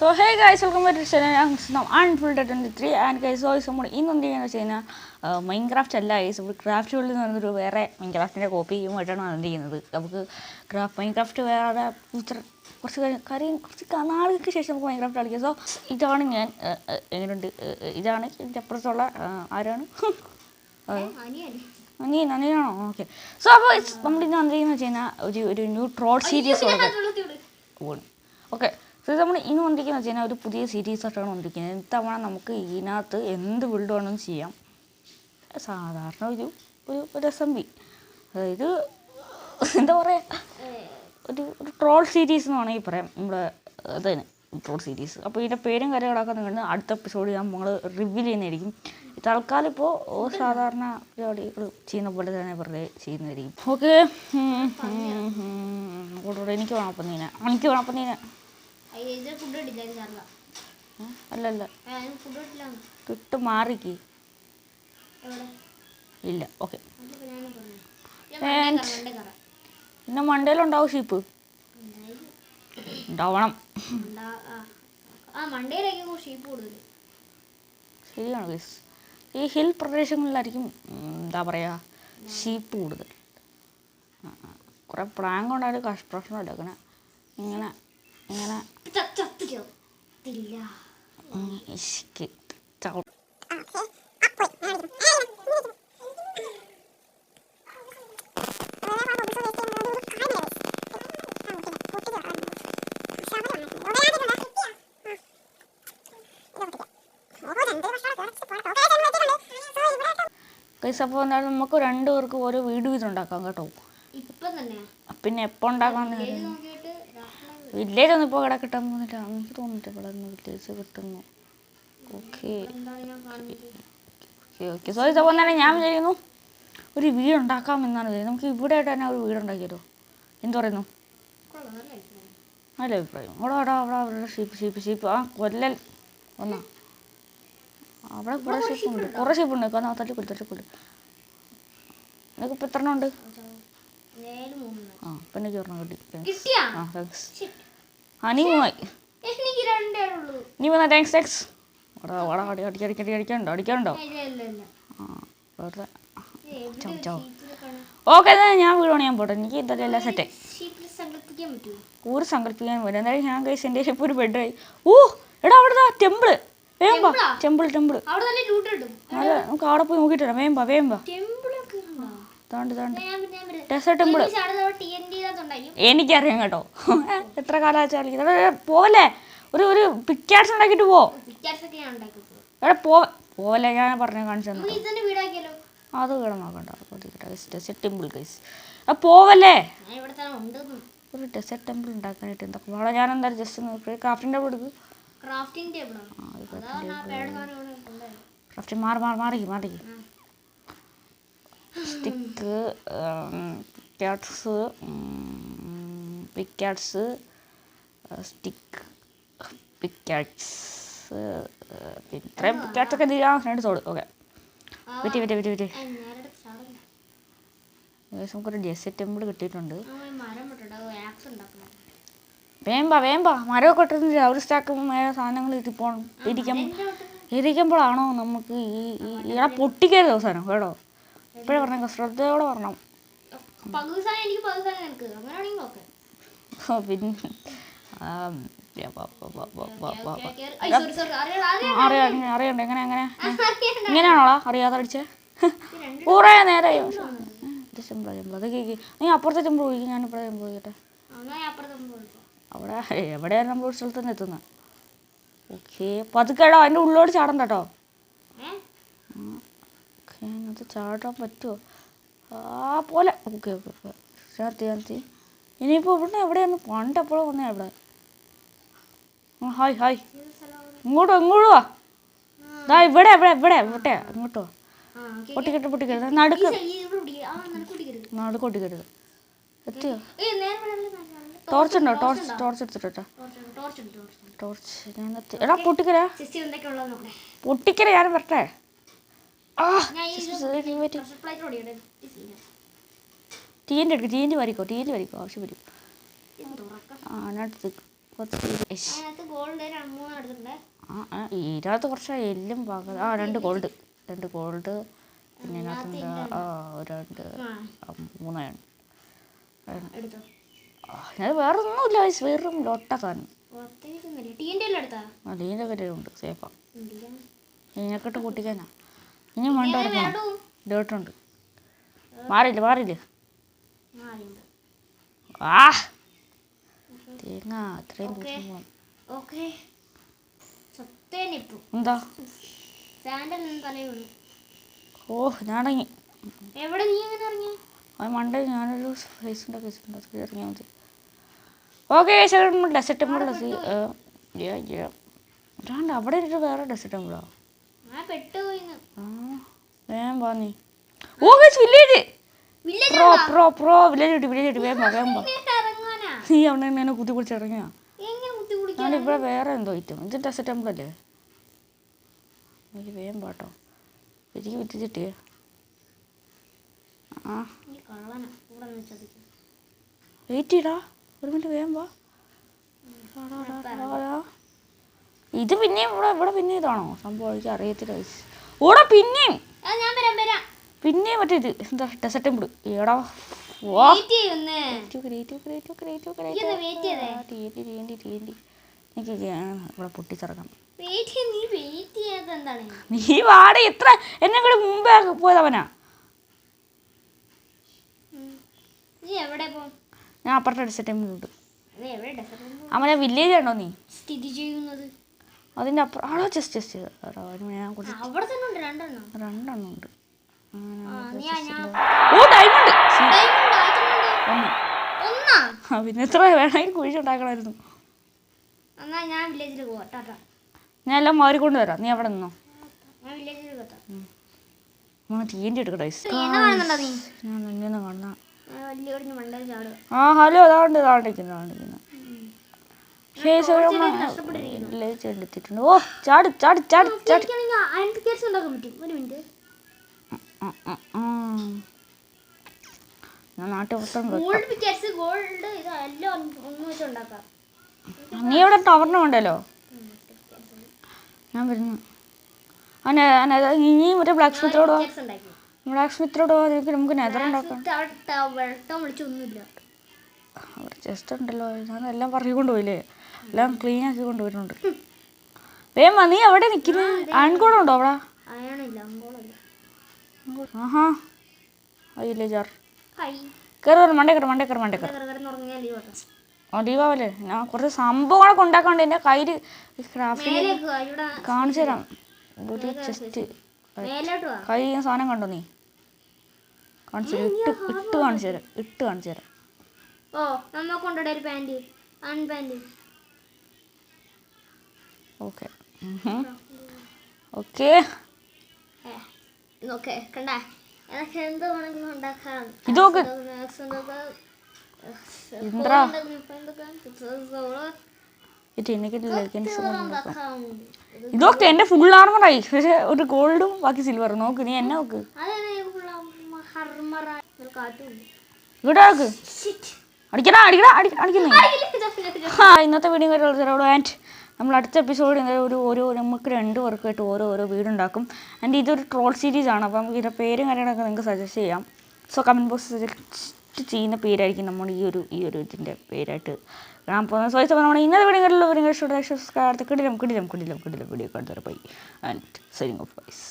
So hey guys, welcome back to the channel. Now I'm Full23 and guys, so നമ്മൾ ഇന്ന് എന്ത് ചെയ്യുന്നത് വെച്ച് കഴിഞ്ഞാൽ മൈൻക്രാഫ്റ്റ് അല്ല ഗൈസ്, നമ്മൾ ക്രാഫ്റ്റ് വേൾഡിൽ നിന്ന് പറഞ്ഞൊരു വേറെ മൈൻക്രാഫ്റ്റിൻ്റെ കോപ്പിയുമായിട്ടാണ് എന്ത് ചെയ്യുന്നത്. നമുക്ക് മൈൻക്രാഫ്റ്റ് വേറെ കുറച്ച് നാളുകൾക്ക് ശേഷം നമുക്ക് മൈൻക്രാഫ്റ്റ് കളിക്കാം. സോ ഇതാണ് ഞാൻ, എങ്ങനെയുണ്ട്, ഇതാണ് ഇതിൻ്റെ അപ്പുറത്തുള്ള ആരാണ് അനിയനാണോ? ഓക്കെ. സോ അപ്പോൾ നമ്മളിന്ന് എന്ത് ചെയ്യുന്നത് വെച്ച് കഴിഞ്ഞാൽ ഒരു new troll series okay. So നമ്മൾ ഇന്ന് വന്നിരിക്കുന്നത് വെച്ച് കഴിഞ്ഞാൽ ഒരു പുതിയ സീരീസായിട്ടാണ് വന്നിരിക്കുന്നത്. ഇത്തവണ നമുക്ക് ഇതിനകത്ത് എന്ത് ബിൽഡ് വേണമെന്ന് ചെയ്യാം. സാധാരണ ഒരു SMB, അതായത് എന്താ പറയുക, ഒരു ട്രോൾ സീരീസ് എന്ന് വേണമെങ്കിൽ പറയാം. നമ്മുടെ തന്നെ ട്രോൾ സീരീസ്. അപ്പോൾ ഇതിൻ്റെ പേരും കാര്യങ്ങളൊക്കെ നിങ്ങൾ അടുത്ത എപ്പിസോഡ് നമ്മൾ റിവീൽ ചെയ്യുന്നതായിരിക്കും. തൽക്കാലം ഇപ്പോൾ സാധാരണ പരിപാടികൾ ചെയ്യുന്ന പോലെ തന്നെ വെറുതെ ചെയ്യുന്നതായിരിക്കും. ഓക്കെ. എനിക്ക് വേണപ്പന്നീനെ അല്ലല്ല കിട്ട് മാറിക്ക് ഇല്ല. ഓക്കെ. പിന്നെ മണ്ടയിലുണ്ടാവും ഷീപ്പ് ഉണ്ടാവണം. ശരിയാണ് ഗൈസ്, ഈ ഹിൽ പ്രദേശങ്ങളിലായിരിക്കും എന്താ പറയുക ഷീപ്പ് കൂടുതൽ. കുറേ പ്രാങ്ക് കൊണ്ടായാലും പ്രശ്നമില്ല. ഇങ്ങനെ ഇങ്ങനെ ഇങ്ങനെ ഗൈസ്, അപ്പോൾ എന്തായാലും നമുക്ക് രണ്ടുപേർക്ക് ഓരോ വീട് വീതുണ്ടാക്കാം കേട്ടോ. പിന്നെ എപ്പോൾ ഉണ്ടാക്കാമെന്ന് വില്ലേജ് ഒന്നും ഇപ്പോൾ ഇവിടെ കിട്ടാൻ പോകുന്നില്ല. എനിക്ക് തോന്നിട്ട് ഇവിടെ നിന്ന് വില്ലേജ് കിട്ടുന്നു. Okay okay okay. സോ ഇതപ്പോൾ തന്നെ ഞാൻ വിചാരിക്കുന്നു ഒരു വീടുണ്ടാക്കാം എന്നാണ് വിചാരിക്കുന്നത്. നമുക്ക് ഇവിടെ ആയിട്ട് തന്നെ ഒരു വീടുണ്ടാക്കിയല്ലോ. എന്ത് പറയുന്നു? നല്ല അഭിപ്രായം. അവിടെ ഷീപ്പ് ആ കൊല്ലൽ ഒന്നാ. അവിടെ കുറേ ഷീപ്പുണ്ട്. കാരണം തട്ടിക്കൊള്ളു. നിനക്ക് ഇപ്പോൾ എത്ര എണ്ണം ഉണ്ട്? പിന്നെ ചോറിന് കിട്ടി. ആ താങ്ക്സ്. നീ വന്നാ താങ്ക്സ്. അടിക്കണ്ടോ? ആ വെറുതെ ഓക്കെ. ഞാൻ വീട് പണിയാൻ പോട്ടെ. എനിക്ക് എന്തായാലും എല്ലാം സെറ്റായി. ഒരു സങ്കല്പിക്കാൻ പറ്റും. എന്തായാലും ഞാൻ കഴിച്ച് എൻ്റെ ഷേപ്പ് ഒരു ബെഡായി. എടാ അവിടെ ടെമ്പിള്. ടെമ്പിൾ നല്ല, നമുക്ക് അവിടെ പോയി നോക്കിയിട്ട് വരാം. വേമ്പ ഡെസേർട്ട് ടെമ്പിൾ എനിക്കറിയാം കേട്ടോ. എത്ര കാലം പോലെ ഒരു പിക്കാഡ്സ് ഉണ്ടാക്കിയിട്ട് എവിടെ പോലെ ഞാൻ പറഞ്ഞു കാണിച്ചു തന്നു. അത് ഇവിടെ നോക്കണ്ട. ഡെസേർട്ട് ടെമ്പിൾ ഗൈസ് പോവല്ലേ. ഒരു ഡെസേർട്ട് ടെമ്പിൾ ഉണ്ടാക്കാനായിട്ട് എന്തൊക്കെ വേണം. ഞാൻ എന്തായാലും ജസ്റ്റ് ക്രാഫ്റ്റിംഗ് ടേബിൾ എടുക്കും. ക്രാഫ്റ്റിംഗ് മാറി സ്റ്റിക്ക്, പിക്കാഡ്സ്, സ്റ്റിക്ക്, പിക്കാഡ്സ്, പിന്നെ ഇത്രയും പിക്കാഡ്സൊക്കെ എന്ത് സോഡ്. ഓക്കെ. വെറ്റി നമുക്കൊരു ഡെസേർട്ട് ടെമ്പിൾ കിട്ടിയിട്ടുണ്ട്. വേമ്പ മരമൊക്കെ ഇട്ടിരുന്നില്ല. ഒരു സ്റ്റാക്ക് സാധനങ്ങൾ ഇരിക്കുമ്പോഴാണോ നമുക്ക് ഈ പൊട്ടിക്കരുത് അവസാനം കേട്ടോ. ഇപ്പോഴേ പറഞ്ഞ ശ്രദ്ധയോടെ പറഞ്ഞണം. പിന്നെ അറിയണ്ട ഇങ്ങനെയാണോടാ അറിയാതെ അടിച്ചേ? കുറേ നേരമായി. അത് കേക്ക്. നീ അപ്പുറത്തെ ടെമ്പിൾ പോയി, ഞാനിപ്പുറത്തെ ടെമ്പിൾ പോയിട്ടെ. അവിടെ എവിടെയാണ് നമ്മൾ ഒരു സ്ഥലത്ത് തന്നെ എത്തുന്നത്. ഓക്കെ. പതുക്കേടാ, അതിൻ്റെ ഉള്ളോട് ചാടണ്ട കേട്ടോ. ഓക്കെ. അതിനകത്ത് ചാടാൻ പറ്റുമോ? പോലെ. Okay okay. ചേർത്തി ഇനിയിപ്പോൾ ഇവിടെ എവിടെയാണ് പണ്ടെപ്പോഴും വന്നേ ഇവിടെ. ഹായ് ഇങ്ങോട്ടോ വാ. ഇവിടെ ഇങ്ങോട്ടോ. പൊട്ടിക്കരുത്. നടുക്കൊട്ടിക്കരുത്. എത്തിയോ? ടോർച്ചുണ്ടോ? ടോർച്ച് എടുത്തിട്ടോ. ടോർച്ച് എടാ പൊട്ടിക്കര ഞാൻ വരട്ടെ. TNT വരിക്കോ ആവശ്യം വരും. അതിനകത്ത് ഇതിനകത്ത് കുറച്ച് എല്ലും പാകം. 2 ഗോൾഡ് പിന്നെ ഇതിനകത്ത് എന്താ 3 അയൺ. അത് വേറെ ഒന്നുമില്ല, വെറും ലോട്ട സാധനം. ടീൻ്റെ കയ്യിലുണ്ട്, സേഫാ. ഇതിനെക്കെട്ട് പൊട്ടിക്കാനാ. ഇനി വേണ്ട ഡേട്ടുണ്ട്. മാറിയില്ല. ആ തേങ്ങ അത്രയും എന്താ? ഓ ഞാനടങ്ങി. മണ്ട ഞാനൊരു ഫേസ് ഉണ്ടാക്കി വെച്ചിട്ടുണ്ട്, ഇറങ്ങിയാൽ മതി. ഓക്കെ ഡെസേർട്ട് ടെമ്പിൾ അവിടെ ഒരു വേറെ ഡെസേർട്ട് ടെമ്പിളോ? വേഗം വാ നീ. ഓ വില്ലേജ് പ്രോ വില്ലേജ് വേഗം വാ. നീ അവിടെ എന്നെ കുത്തി പിടിച്ച് ഇറങ്ങിയാ? ഞാനിവിടെ വേറെ എന്തോ ഐറ്റം. ഇത് ഡെസേർട്ട് ടെമ്പിൾ അല്ലേ? എനിക്ക് വേഗം പാട്ടോ, എനിക്ക് വിറ്റിച്ചിട്ടേ. വെയിറ്റ് ചെയ്യടാ, 1 മിനിറ്റ് വേഗം വാ. ഇത് പിന്നെയും ഇവിടെ പിന്നെ ഇതാണോ സംഭവം? എനിക്ക് അറിയത്തില്ല. ഓടാ പിന്നെയും മറ്റേ ഇത് എന്താ ഡെസേർട്ട് ടെമ്പിൾ. എടാ എനിക്ക് ഇവിടെ പൊട്ടിച്ചിറങ്ങണം. നീ വാട എത്ര എന്നെ കൂടെ മുമ്പേ പോയതവനാ. ഞാൻ അപ്പുറത്തെ ഡെസേർട്ട് ടെമ്പിളുണ്ട്. അവനെ വില്ലേജ് ആണോ നീ സ്ഥിതി ചെയ്യുന്നത്? അതിൻ്റെ അപ്പുറം ആണോ? ജസ്റ്റ് ഞാൻ 2 ഉണ്ട്. ഓ ഡയമണ്ട്. പിന്നെ എത്ര വേണമെങ്കിൽ കുഴിച്ചുണ്ടാക്കണമായിരുന്നു. ഞാൻ എല്ലാം മാറിക്കൊണ്ട് വരാം, നീ അവിടെ നിന്നോ. TNT എടുക്കട്ടെ. ഞാൻ എങ്ങനെ കാണുന്ന ഹലോ ഇതാണ്ടിരിക്കുന്നു. ഓ ചാടി. ഞാൻ നാട്ടിൽ മൊത്തം നീ ഇവിടെ ടവറിന് വേണ്ടല്ലോ. ഞാൻ വരുന്നു. ഇനി മറ്റേ ബ്ലാക്ക് സ്മിത്തിലോടോ നമുക്ക് നെതർ ഉണ്ടാക്കാം. അവിടെ ജസ്റ്റ് ഉണ്ടല്ലോ, ഞാൻ എല്ലാം പറഞ്ഞു കൊണ്ടുപോയില്ലേ, എല്ലാം ക്ലീൻ ആക്കി കൊണ്ടുപോയിട്ടുണ്ട്. വേഗം നീ എവിടെ നിൽക്കുന്നത്? അയൺകോഡ് ഉണ്ടോ അവിടെ? ആഹാ അയ്യല്ലേ ജാർ കയറി മണ്ടേ ലീവാവല്ലേ. ഞാൻ കുറച്ച് സംഭവങ്ങളൊക്കെ ഉണ്ടാക്കാണ്ട് എൻ്റെ കയ്യിൽ ക്രാഫ്റ്റിൽ കാണിച്ചു തരാം. ഒരു ചെസ്റ്റ് കൈ സാധനം കണ്ടോ നീ? കാണിച്ചു തരാം, ഇട്ട് കാണിച്ചു തരാം. ഓക്കെ ഇതൊക്കെ ഇതൊക്കെ എന്റെ ഫുൾ ആർമറായി. പക്ഷെ ഒരു ഗോൾഡും ബാക്കി സിൽവറും. നോക്ക് നീ എന്നെ നോക്ക്. ഇവിടെ നോക്ക്. അടിക്കുന്നേ. ഇന്നത്തെ വീഡിയോ ആൻഡ് നമ്മൾ അടുത്ത എപ്പിസോഡ് നമുക്ക് 2 പേർക്കായിട്ട് ഓരോ വീടുണ്ടാക്കും. ആൻഡ് ഇതൊരു ട്രോൾ സീരീസാണ്. അപ്പം നമുക്ക് ഇതിൻ്റെ പേരും കാര്യങ്ങളൊക്കെ നിങ്ങൾക്ക് സജസ്റ്റ് ചെയ്യാം. സോ കമൻറ്റ് ബോക്സ് സജസ്റ്റ് ചെയ്യുന്ന പേരായിരിക്കും നമ്മൾ ഈ ഒരു ഇതിൻ്റെ പേരായിട്ട് കാണാൻ പോകുന്നത്. സോ നമ്മൾ ഇന്നത്തെ വീഡിയോ വീഡിയോ കിടിലം വീഡിയോ കാണുന്നവരെ bye and signing off guys.